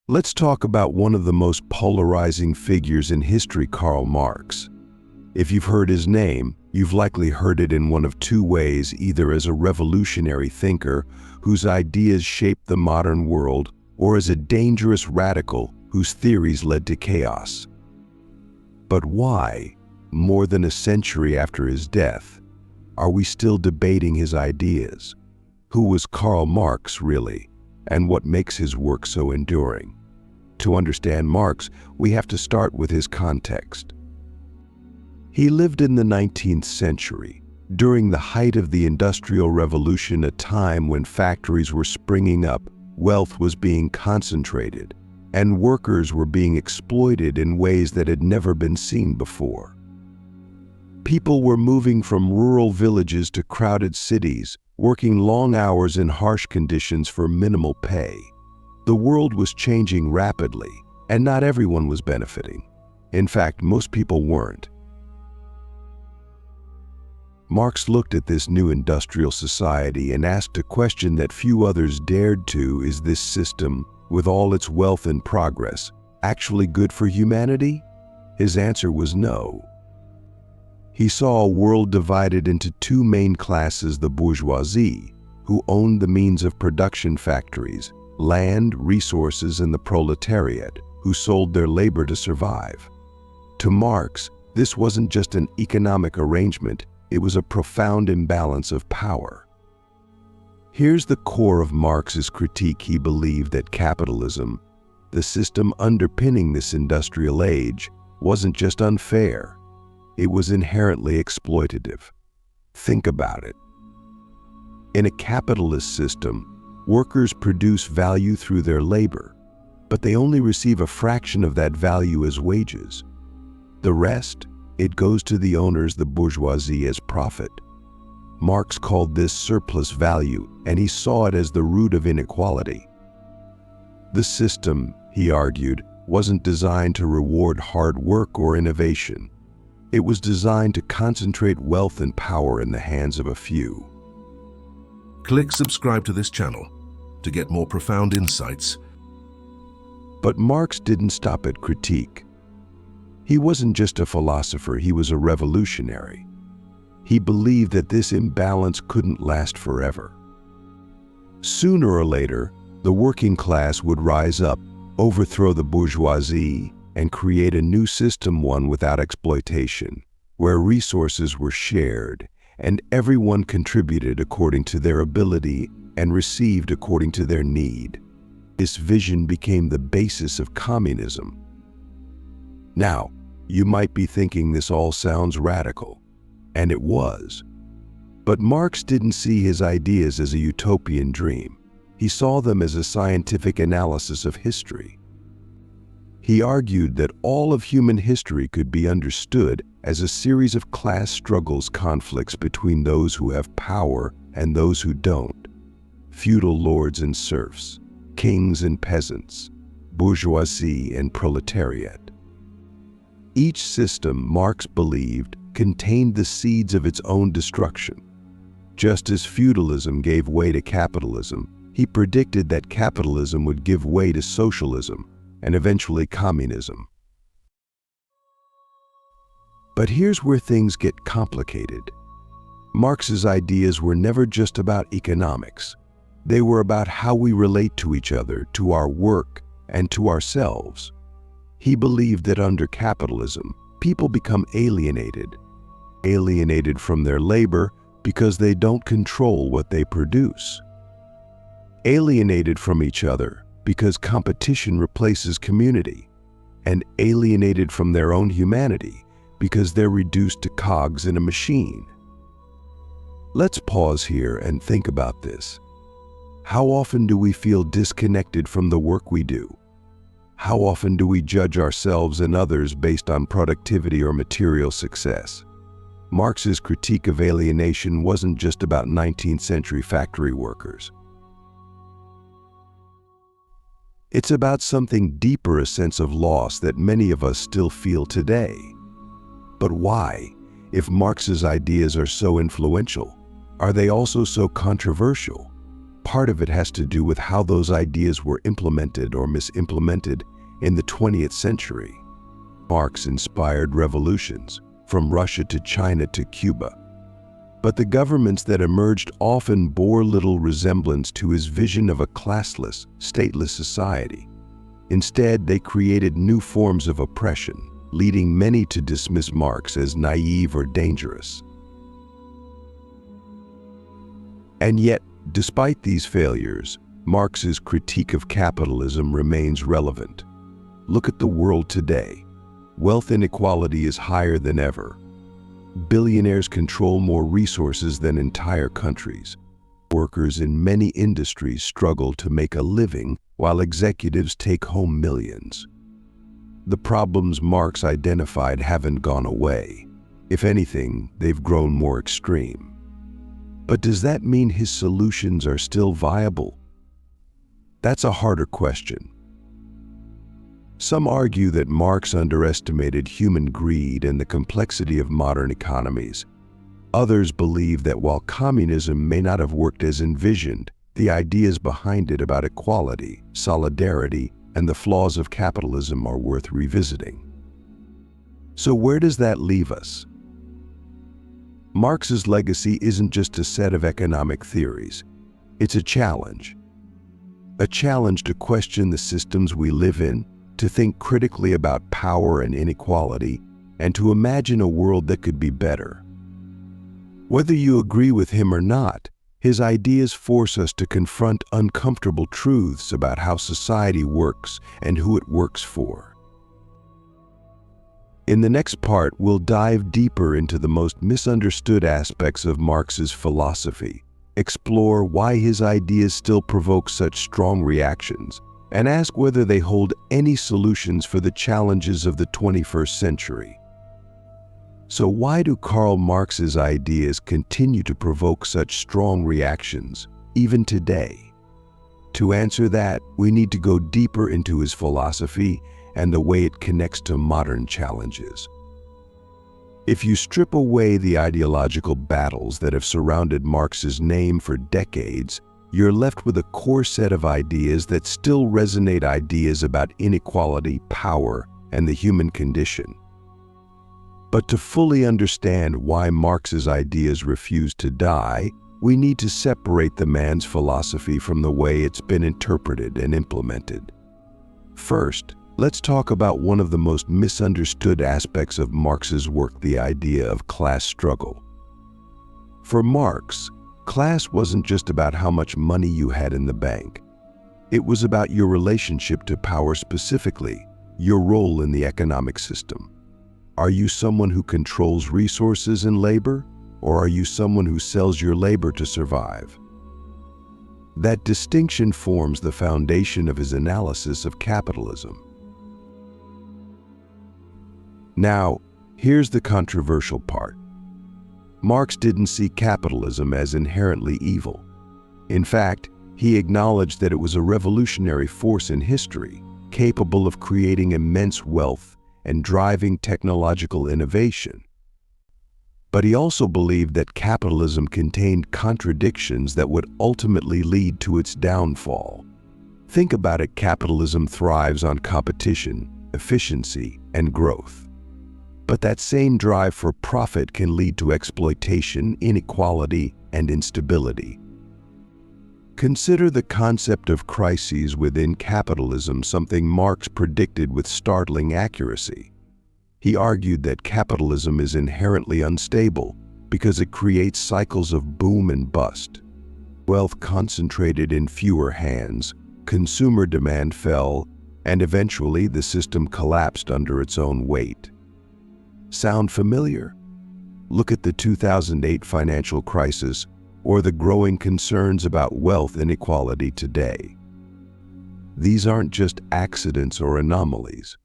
Let's talk about one of the most polarizing figures in history, Karl Marx. If you've heard his name, you've likely heard it in one of two ways, either as a revolutionary thinker whose ideas shaped the modern world, or as a dangerous radical whose theories led to chaos. But why, more than a century after his death, are we still debating his ideas? Who was Karl Marx, really, and what makes his work so enduring? To understand Marx, we have to start with his context. He lived in the 19th century, during the height of the Industrial Revolution, a time when factories were springing up, wealth was being concentrated, and workers were being exploited in ways that had never been seen before. People were moving from rural villages to crowded cities, working long hours in harsh conditions for minimal pay. The world was changing rapidly, and not everyone was benefiting. In fact, most people weren't. Marx looked at this new industrial society and asked a question that few others dared to: is this system, with all its wealth and progress, actually good for humanity? His answer was no. He saw a world divided into two main classes: the bourgeoisie, who owned the means of production, factories, land, resources, and the proletariat, who sold their labor to survive. To Marx, this wasn't just an economic arrangement, it was a profound imbalance of power. Here's the core of Marx's critique. He believed that capitalism, the system underpinning this industrial age, wasn't just unfair, it was inherently exploitative. Think about it. In a capitalist system, workers produce value through their labor, but they only receive a fraction of that value as wages. The rest, it goes to the owners, the bourgeoisie, as profit. Marx called this surplus value, and he saw it as the root of inequality. The system, he argued, wasn't designed to reward hard work or innovation. It was designed to concentrate wealth and power in the hands of a few. Click subscribe to this channel to get more profound insights. But Marx didn't stop at critique. He wasn't just a philosopher, he was a revolutionary. He believed that this imbalance couldn't last forever. Sooner or later, the working class would rise up, overthrow the bourgeoisie, and create a new system, one without exploitation, where resources were shared and everyone contributed according to their ability and received according to their need. This vision became the basis of communism. Now, you might be thinking this all sounds radical, and it was. But Marx didn't see his ideas as a utopian dream. He saw them as a scientific analysis of history. He argued that all of human history could be understood as a series of class struggles, conflicts between those who have power and those who don't, feudal lords and serfs, kings and peasants, bourgeoisie and proletariat. Each system, Marx believed, contained the seeds of its own destruction. Just as feudalism gave way to capitalism, he predicted that capitalism would give way to socialism and eventually communism. But here's where things get complicated. Marx's ideas were never just about economics. They were about how we relate to each other, to our work, and to ourselves. He believed that under capitalism, people become alienated from their labor because they don't control what they produce. Alienated from each other because competition replaces community, and alienated from their own humanity because they're reduced to cogs in a machine. Let's pause here and think about this. How often do we feel disconnected from the work we do? How often do we judge ourselves and others based on productivity or material success? Marx's critique of alienation wasn't just about 19th century factory workers. It's about something deeper, a sense of loss that many of us still feel today. But why? If Marx's ideas are so influential, are they also so controversial? part of it has to do with how those ideas were implemented or misimplemented in the 20th century. Marx inspired revolutions, from Russia to China to Cuba. But the governments that emerged often bore little resemblance to his vision of a classless, stateless society. Instead, they created new forms of oppression, leading many to dismiss Marx as naive or dangerous. And yet, despite these failures, Marx's critique of capitalism remains relevant. Look at the world today. Wealth inequality is higher than ever. Billionaires control more resources than entire countries. Workers in many industries struggle to make a living, while executives take home millions. The problems Marx identified haven't gone away. If anything, they've grown more extreme. But does that mean his solutions are still viable? That's a harder question. Some argue that Marx underestimated human greed and the complexity of modern economies. Others believe that while communism may not have worked as envisioned, the ideas behind it about equality, solidarity, and the flaws of capitalism are worth revisiting. So where does that leave us? Marx's legacy isn't just a set of economic theories. It's a challenge. A challenge to question the systems we live in, to think critically about power and inequality, and to imagine a world that could be better. Whether you agree with him or not, his ideas force us to confront uncomfortable truths about how society works and who it works for. In the next part, we'll dive deeper into the most misunderstood aspects of Marx's philosophy, explore why his ideas still provoke such strong reactions, and ask whether they hold any solutions for the challenges of the 21st century. So why do Karl Marx's ideas continue to provoke such strong reactions, even today? To answer that, we need to go deeper into his philosophy and the way it connects to modern challenges. If you strip away the ideological battles that have surrounded Marx's name for decades, you're left with a core set of ideas that still resonate, ideas about inequality, power, and the human condition. But to fully understand why Marx's ideas refuse to die, we need to separate the man's philosophy from the way it's been interpreted and implemented. First, let's talk about one of the most misunderstood aspects of Marx's work, the idea of class struggle. For Marx, class wasn't just about how much money you had in the bank. It was about your relationship to power, specifically, your role in the economic system. Are you someone who controls resources and labor, or are you someone who sells your labor to survive? That distinction forms the foundation of his analysis of capitalism. Now, here's the controversial part. Marx didn't see capitalism as inherently evil. In fact, he acknowledged that it was a revolutionary force in history, capable of creating immense wealth and driving technological innovation. But he also believed that capitalism contained contradictions that would ultimately lead to its downfall. Think about it, capitalism thrives on competition, efficiency, and growth. But that same drive for profit can lead to exploitation, inequality, and instability. Consider the concept of crises within capitalism, something Marx predicted with startling accuracy. He argued that capitalism is inherently unstable because it creates cycles of boom and bust. Wealth concentrated in fewer hands, consumer demand fell, and eventually the system collapsed under its own weight. Sound familiar? Look at the 2008 financial crisis or the growing concerns about wealth inequality today. These aren't just accidents or anomalies.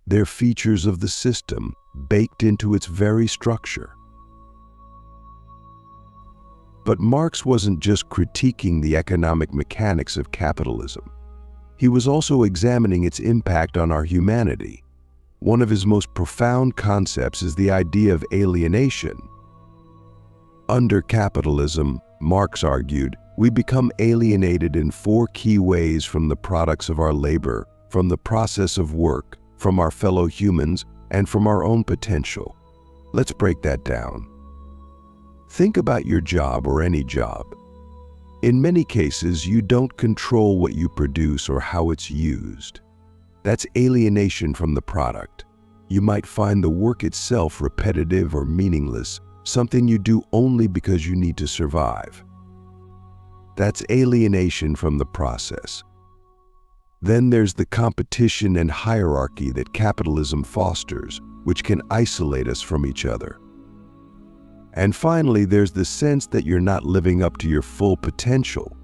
They're features of the system baked into its very structure. But Marx wasn't just critiquing the economic mechanics of capitalism. He was also examining its impact on our humanity. One of his most profound concepts is the idea of alienation. Under capitalism, Marx argued, We become alienated in four key ways from the products of our labor, from the process of work, from our fellow humans, and from our own potential. Let's break that down. Think about your job or any job. In many cases, you don't control what you produce or how it's used. That's alienation from the product. You might find the work itself repetitive or meaningless, something you do only because you need to survive. That's alienation from the process. Then there's the competition and hierarchy that capitalism fosters, which can isolate us from each other. And finally, there's the sense that you're not living up to your full potential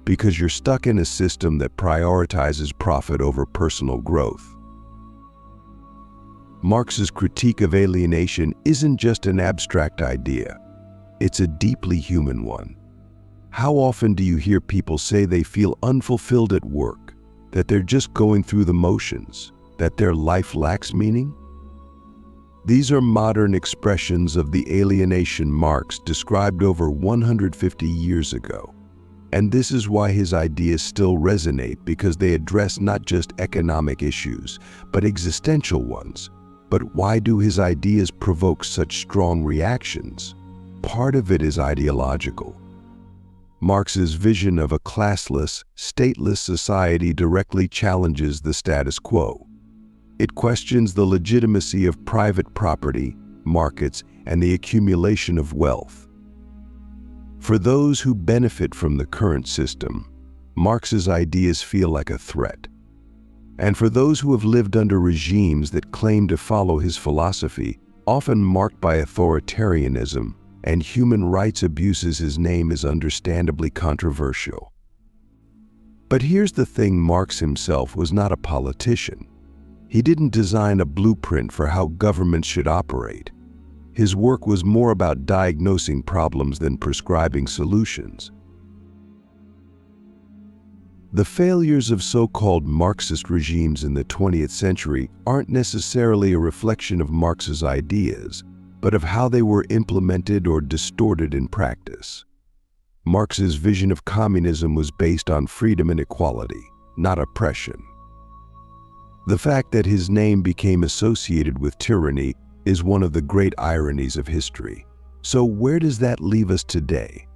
because you're stuck in a system that prioritizes profit over personal growth. Marx's critique of alienation isn't just an abstract idea. It's a deeply human one. How often do you hear people say they feel unfulfilled at work, that they're just going through the motions, that their life lacks meaning? These are modern expressions of the alienation Marx described over 150 years ago. And this is why his ideas still resonate, because they address not just economic issues, but existential ones. But why do his ideas provoke such strong reactions? Part of it is ideological. Marx's vision of a classless, stateless society directly challenges the status quo. It questions the legitimacy of private property, markets, and the accumulation of wealth. For those who benefit from the current system, Marx's ideas feel like a threat. And for those who have lived under regimes that claim to follow his philosophy, often marked by authoritarianism and human rights abuses, his name is understandably controversial. But here's the thing: Marx himself was not a politician. He didn't design a blueprint for how governments should operate. His work was more about diagnosing problems than prescribing solutions. The failures of so-called Marxist regimes in the 20th century aren't necessarily a reflection of Marx's ideas, but of how they were implemented or distorted in practice. Marx's vision of communism was based on freedom and equality, not oppression. The fact that his name became associated with tyranny is one of the great ironies of history. So where does that leave us today?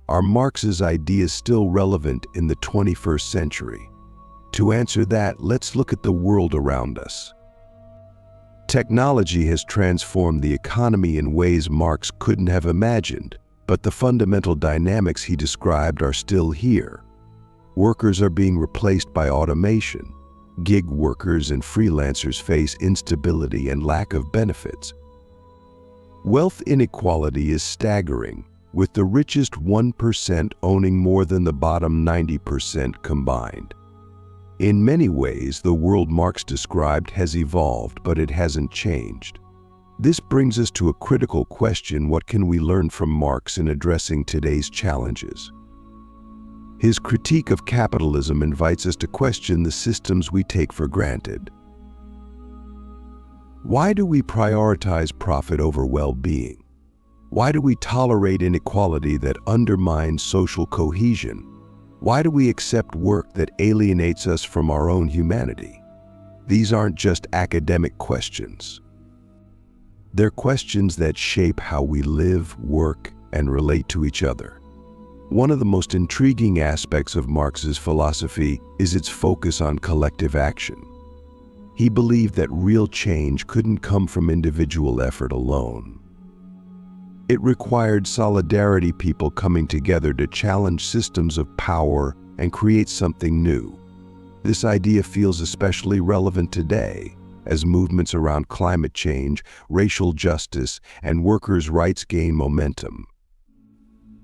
Are Marx's ideas still relevant in the 21st century? To answer that, let's look at the world around us. Technology has transformed the economy in ways Marx couldn't have imagined, but the fundamental dynamics he described are still here. Workers are being replaced by automation. Gig workers and freelancers face instability and lack of benefits. Wealth inequality is staggering, with the richest 1% owning more than the bottom 90% combined. In many ways, the world Marx described has evolved, but it hasn't changed. This brings us to a critical question: what can we learn from Marx in addressing today's challenges? His critique of capitalism invites us to question the systems we take for granted. Why do we prioritize profit over well-being? Why do we tolerate inequality that undermines social cohesion? Why do we accept work that alienates us from our own humanity? These aren't just academic questions. They're questions that shape how we live, work, and relate to each other. One of the most intriguing aspects of Marx's philosophy is its focus on collective action. He believed that real change couldn't come from individual effort alone. It required solidarity, people coming together to challenge systems of power and create something new. This idea feels especially relevant today, as movements around climate change, racial justice, and workers' rights gain momentum.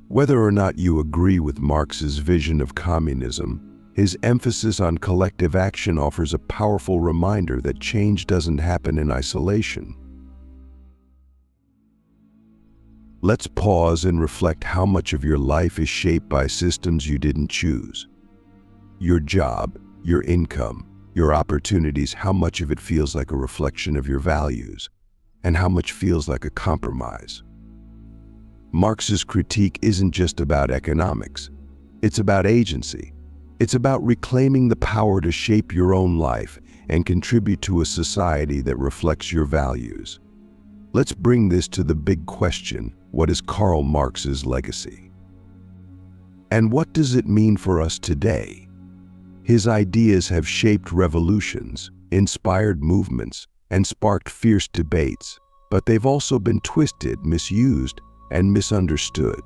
Whether or not you agree with Marx's vision of communism, his emphasis on collective action offers a powerful reminder that change doesn't happen in isolation. Let's pause and reflect how much of your life is shaped by systems you didn't choose. Your job, your income, your opportunities, how much of it feels like a reflection of your values, and how much feels like a compromise. Marx's critique isn't just about economics. It's about agency. It's about reclaiming the power to shape your own life and contribute to a society that reflects your values. Let's bring this to the big question: what is Karl Marx's legacy? And what does it mean for us today? His ideas have shaped revolutions, inspired movements, and sparked fierce debates, but they've also been twisted, misused, and misunderstood.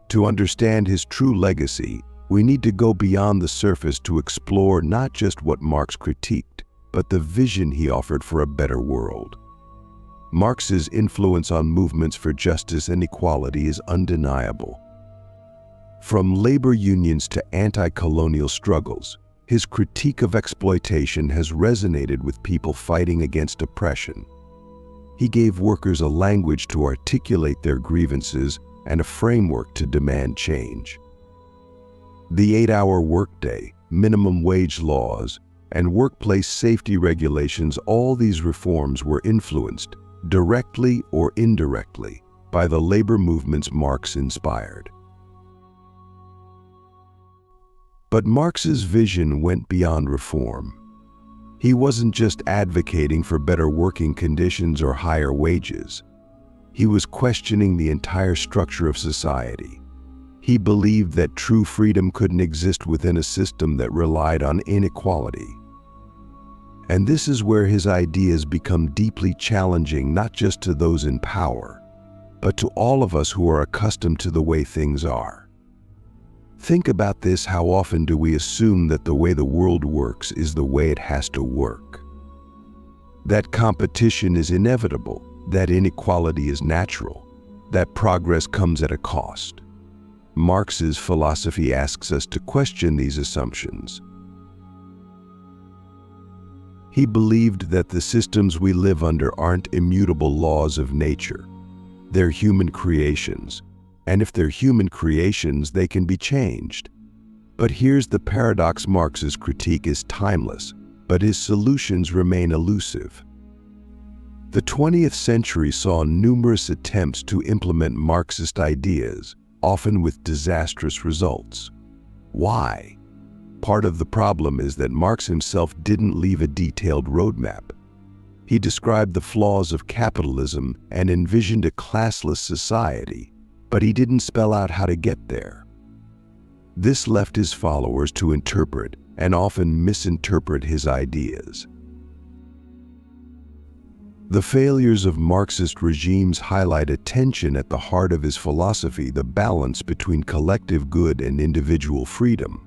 To understand his true legacy, we need to go beyond the surface to explore not just what Marx critiqued, but the vision he offered for a better world. Marx's influence on movements for justice and equality is undeniable. From labor unions to anti-colonial struggles, his critique of exploitation has resonated with people fighting against oppression. He gave workers a language to articulate their grievances and a framework to demand change. The 8-hour workday, minimum wage laws, and workplace safety regulations, all these reforms were influenced, directly or indirectly, by the labor movements Marx inspired. But Marx's vision went beyond reform. He wasn't just advocating for better working conditions or higher wages. He was questioning the entire structure of society. He believed that true freedom couldn't exist within a system that relied on inequality. And this is where his ideas become deeply challenging, not just to those in power, but to all of us who are accustomed to the way things are. Think about this: how often do we assume that the way the world works is the way it has to work? That competition is inevitable, that inequality is natural, that progress comes at a cost. Marx's philosophy asks us to question these assumptions. He believed that the systems we live under aren't immutable laws of nature. They're human creations, and if they're human creations, they can be changed. But here's the paradox: Marx's critique is timeless, but his solutions remain elusive. The 20th century saw numerous attempts to implement Marxist ideas, often with disastrous results. Why? Part of the problem is that Marx himself didn't leave a detailed roadmap. He described the flaws of capitalism and envisioned a classless society, but he didn't spell out how to get there. This left his followers to interpret and often misinterpret his ideas. The failures of Marxist regimes highlight a tension at the heart of his philosophy: the balance between collective good and individual freedom.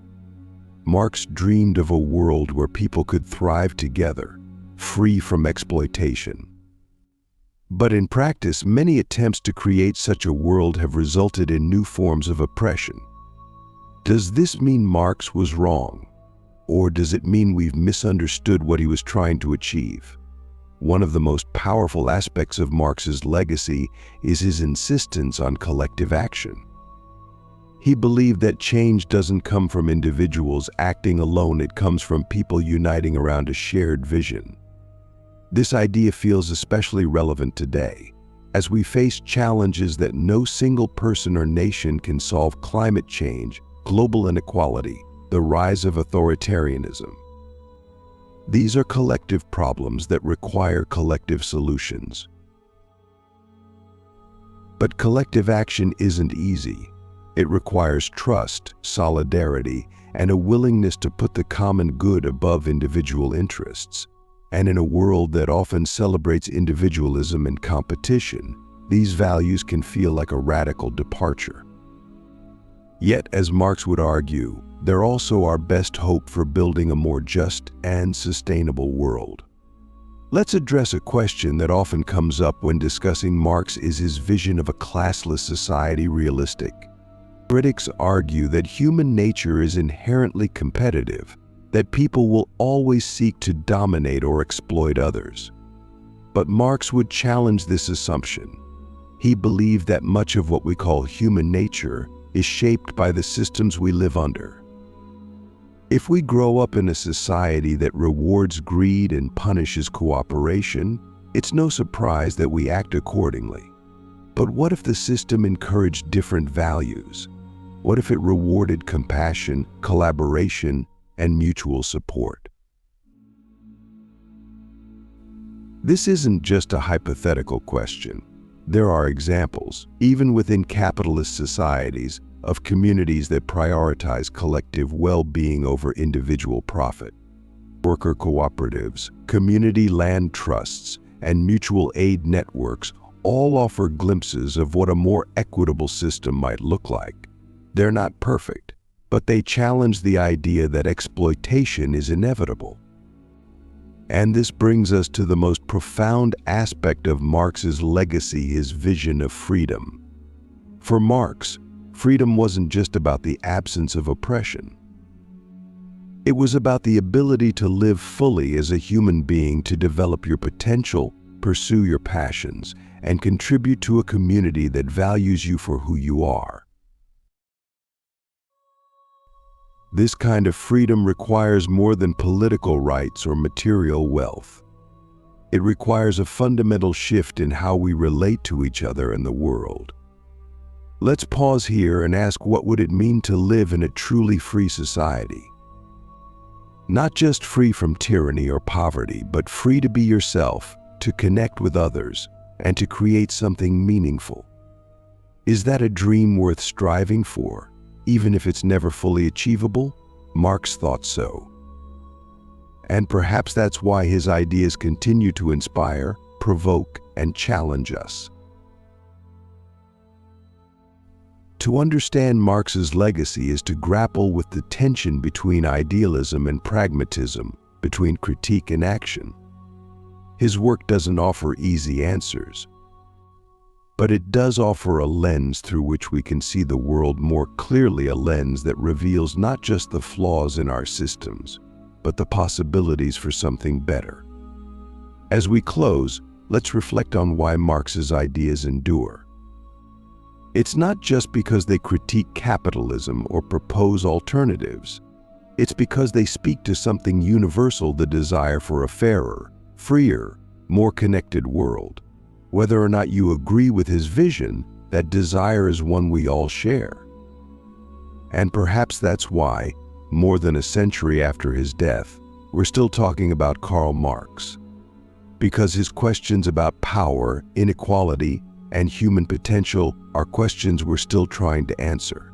Marx dreamed of a world where people could thrive together, free from exploitation. But in practice, many attempts to create such a world have resulted in new forms of oppression. Does this mean Marx was wrong? Or does it mean we've misunderstood what he was trying to achieve? One of the most powerful aspects of Marx's legacy is his insistence on collective action. He believed that change doesn't come from individuals acting alone, it comes from people uniting around a shared vision. This idea feels especially relevant today, as we face challenges that no single person or nation can solve: climate change, global inequality, the rise of authoritarianism. These are collective problems that require collective solutions. But collective action isn't easy. It requires trust, solidarity, and a willingness to put the common good above individual interests. And in a world that often celebrates individualism and competition, these values can feel like a radical departure. Yet, as Marx would argue, they're also our best hope for building a more just and sustainable world. Let's address a question that often comes up when discussing Marx: is his vision of a classless society realistic? Critics argue that human nature is inherently competitive, that people will always seek to dominate or exploit others. But Marx would challenge this assumption. He believed that much of what we call human nature is shaped by the systems we live under. If we grow up in a society that rewards greed and punishes cooperation, it's no surprise that we act accordingly. But what if the system encouraged different values? What if it rewarded compassion, collaboration, and mutual support? This isn't just a hypothetical question. There are examples, even within capitalist societies, of communities that prioritize collective well-being over individual profit. Worker cooperatives, community land trusts, and mutual aid networks all offer glimpses of what a more equitable system might look like. They're not perfect, but they challenge the idea that exploitation is inevitable. And this brings us to the most profound aspect of Marx's legacy, his vision of freedom. For Marx, freedom wasn't just about the absence of oppression. It was about the ability to live fully as a human being, to develop your potential, pursue your passions, and contribute to a community that values you for who you are. This kind of freedom requires more than political rights or material wealth. It requires a fundamental shift in how we relate to each other and the world. Let's pause here and ask, what would it mean to live in a truly free society? Not just free from tyranny or poverty, but free to be yourself, to connect with others, and to create something meaningful. Is that a dream worth striving for, even if it's never fully achievable? Marx thought so. And perhaps that's why his ideas continue to inspire, provoke, and challenge us. To understand Marx's legacy is to grapple with the tension between idealism and pragmatism, between critique and action. His work doesn't offer easy answers, but it does offer a lens through which we can see the world more clearly, a lens that reveals not just the flaws in our systems, but the possibilities for something better. As we close, let's reflect on why Marx's ideas endure. It's not just because they critique capitalism or propose alternatives. It's because they speak to something universal, the desire for a fairer, freer, more connected world. Whether or not you agree with his vision, that desire is one we all share. And perhaps that's why, more than a century after his death, we're still talking about Karl Marx. Because his questions about power, inequality, and human potential are questions we're still trying to answer.